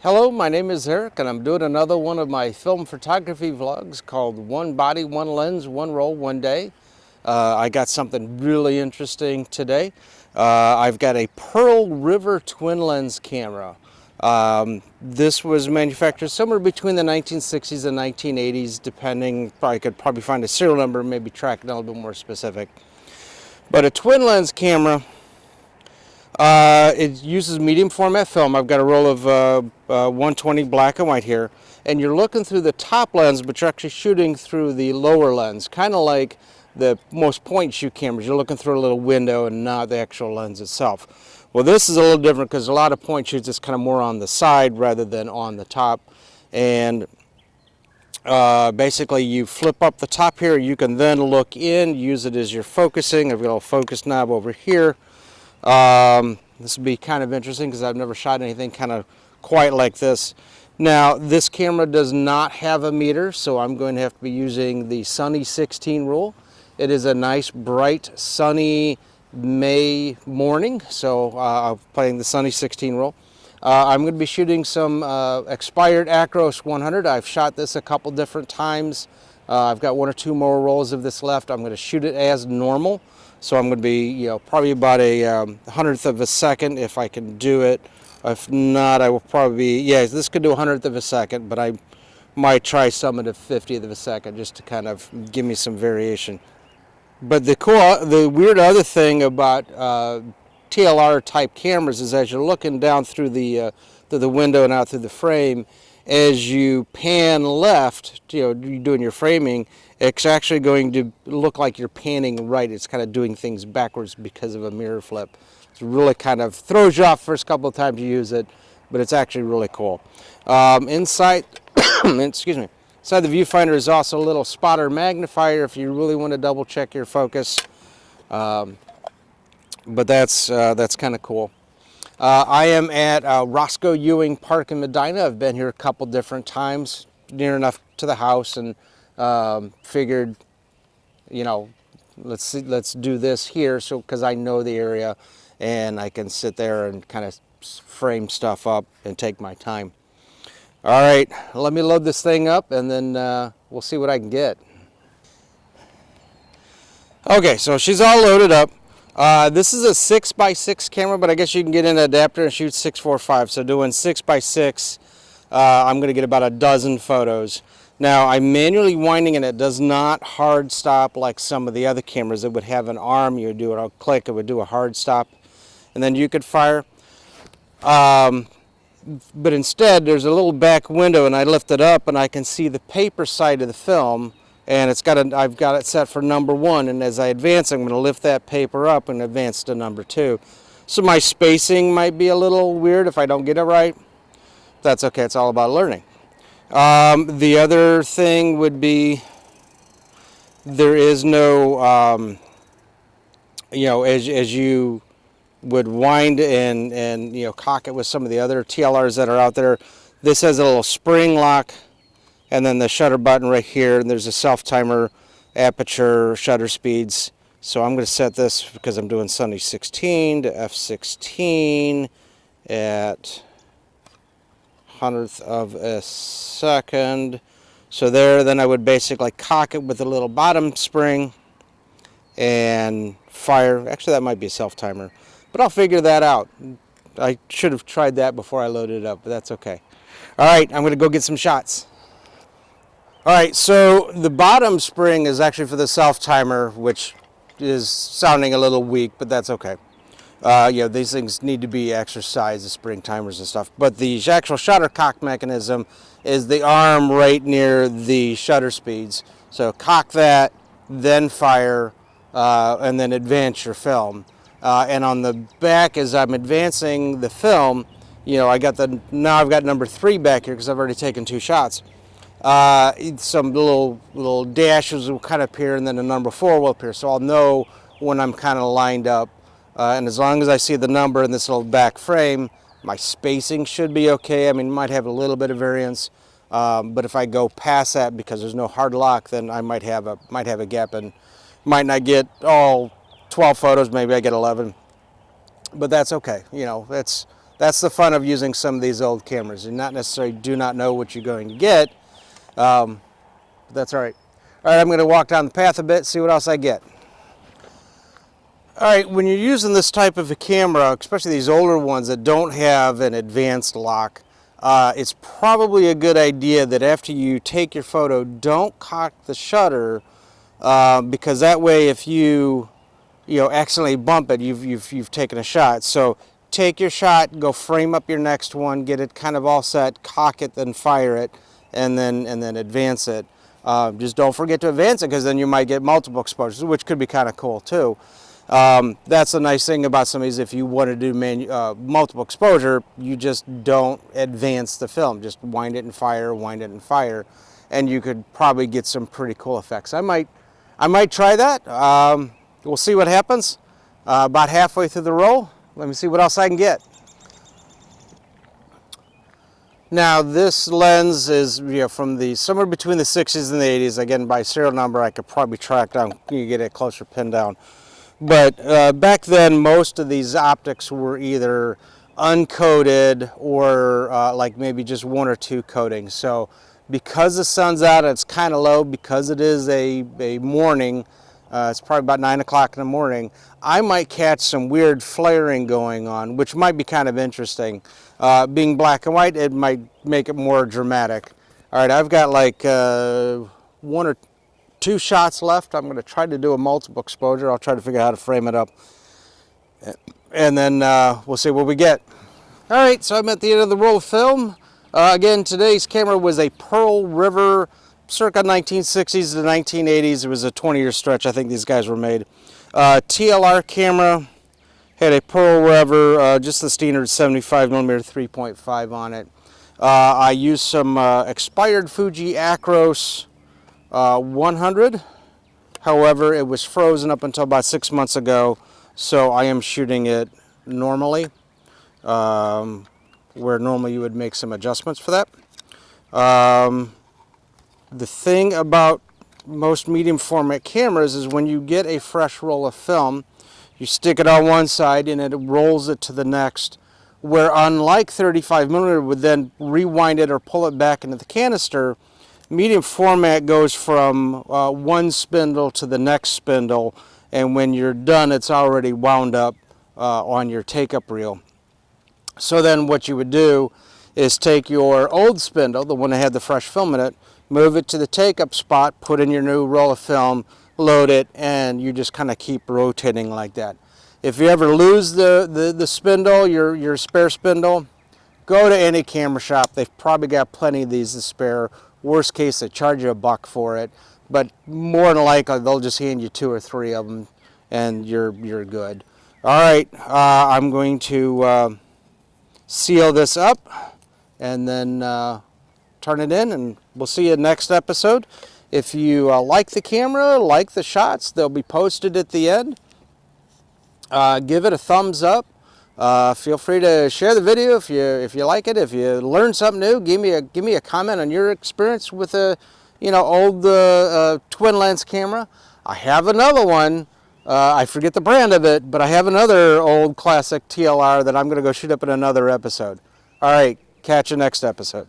Hello, my name is Eric and I'm doing another one of my film photography vlogs called One Body, One Lens, One Roll, One Day. I got something really interesting today. I've got a Pearl River twin lens camera. This was manufactured somewhere between the 1960s and 1980s, depending. I could probably find a serial number, maybe track it a little bit more specific. But a twin lens camera, it uses medium format film. I've got a roll of 120 black and white here, and you're looking through the top lens, but you're actually shooting through the lower lens, kind of like the most point and shoot cameras. You're looking through a little window and not the actual lens itself. Well, this is a little different because a lot of point shoots is kind of more on the side rather than on the top. And basically you flip up the top here. You can then look in, use it as you're focusing. I've got a little focus knob over here. This will be kind of interesting because I've never shot anything kind of quite like this. Now, this camera does not have a meter, so I'm going to have to be using the sunny 16 rule. It is a nice, bright, sunny May morning, so I'm playing the sunny 16 rule. I'm going to be shooting some expired Acros 100. I've shot this a couple different times. I've got one or two more rolls of this left. I'm going to shoot it as normal. So I'm going to be, probably about a hundredth of a second if I can do it. If not, I will probably be, yeah, this could do a hundredth of a second, but I might try some at a 50th of a second just to kind of give me some variation. But the weird other thing about TLR type cameras is as you're looking down through the window and out through the frame, as you pan left, you're doing your framing, it's actually going to look like you're panning right. It's kind of doing things backwards because of a mirror flip. It really kind of throws you off the first couple of times you use it, but it's actually really cool. Inside, excuse me, inside the viewfinder is also a little spotter magnifier if you really want to double check your focus. But that's kind of cool. I am at Roscoe Ewing Park in Medina. I've been here a couple different times, near enough to the house, and figured, let's do this here, so because I know the area and I can sit there and kind of frame stuff up and take my time. All right, let me load this thing up and then we'll see what I can get. Okay, so she's all loaded up. This is a 6x6 camera, but I guess you can get an adapter and shoot 645. So doing 6x6, I'm going to get about a dozen photos. Now, I'm manually winding and it does not hard stop like some of the other cameras. It would have an arm, you would do it a click, it would do a hard stop, and then you could fire. But instead, there's a little back window and I lift it up and I can see the paper side of the film. And I've got it set for number 1, and as I advance, I'm going to lift that paper up and advance to number 2. So my spacing might be a little weird if I don't get it right. That's okay, it's all about learning. The other thing would be there is no, as you would wind and cock it with some of the other TLRs that are out there, this has a little spring lock. And then the shutter button right here, and there's a self-timer, aperture, shutter speeds. So I'm going to set this, because I'm doing sunny 16, to f16 at hundredth of a second. So there, then I would basically cock it with a little bottom spring and fire. Actually, that might be a self-timer, but I'll figure that out. I should have tried that before I loaded it up, but that's okay. All right, I'm going to go get some shots. All right, so the bottom spring is actually for the self-timer, which is sounding a little weak, but that's okay. These things need to be exercised, the spring timers and stuff. But the actual shutter cock mechanism is the arm right near the shutter speeds. So cock that, then fire, and then advance your film. And on the back, as I'm advancing the film, now I've got number 3 back here because I've already taken 2 shots. Some little dashes will kind of appear, and then the number 4 will appear, so I'll know when I'm kind of lined up. And as long as I see the number in this little back frame, my spacing should be okay. I mean, it might have a little bit of variance, but if I go past that because there's no hard lock, then I might have a gap and might not get all 12 photos. Maybe I get 11, but that's okay. That's That's the fun of using some of these old cameras. You not necessarily do not know what you're going to get. But that's all right. All right, I'm going to walk down the path a bit, see what else I get. All right, when you're using this type of a camera, especially these older ones that don't have an advanced lock, it's probably a good idea that after you take your photo, don't cock the shutter, because that way if you accidentally bump it, you've taken a shot. So take your shot, go frame up your next one, get it kind of all set, cock it, then fire it, and then advance it. Just don't forget to advance it, because then you might get multiple exposures, which could be kind of cool too. That's the nice thing about some of these. If you want to do multiple exposure, you just don't advance the film. Just wind it and fire, and you could probably get some pretty cool effects. I might try that. We'll see what happens. About halfway through the roll, let me see what else I can get. Now this lens is from somewhere between the 60s and the 80s. Again, by serial number, I could probably track down. You get a closer pin down. But back then, most of these optics were either uncoated or like maybe just one or two coatings. So because the sun's out, it's kind of low, because it is a morning, it's probably about 9 o'clock in the morning, I might catch some weird flaring going on, which might be kind of interesting. Being black and white, it might make it more dramatic. All right, I've got like one or two shots left. I'm going to try to do a multiple exposure. I'll try to figure out how to frame it up, and then we'll see what we get. All right, so I'm at the end of the roll of film. Again, today's camera was a Pearl River, circa 1960s to 1980s. It was a 20-year stretch, I think these guys were made. TLR camera, had a Pearl River, just the standard 75mm 3.5 on it. I used some expired Fuji Acros 100. However, it was frozen up until about 6 months ago, so I am shooting it normally, where normally you would make some adjustments for that. The thing about most medium format cameras is when you get a fresh roll of film, you stick it on one side and it rolls it to the next, where unlike 35mm would then rewind it or pull it back into the canister, medium format goes from one spindle to the next spindle, and when you're done, it's already wound up on your take-up reel. So then what you would do is take your old spindle, the one that had the fresh film in it, move it to the take-up spot, put in your new roll of film, load it, and you just kind of keep rotating like that. If you ever lose the spindle, your spare spindle, go to any camera shop. They've probably got plenty of these to spare. Worst case, they charge you $1 for it, but more than likely they'll just hand you 2 or 3 of them, and you're good. All right, I'm going to seal this up and then turn it in, and we'll see you next episode. If you like the camera, like the shots, they'll be posted at the end. Give it a thumbs up. Feel free to share the video if you like it. If you learned something new, give me a comment on your experience with a old twin lens camera. I have another one. I forget the brand of it, but I have another old classic TLR that I'm going to go shoot up in another episode. All right, catch you next episode.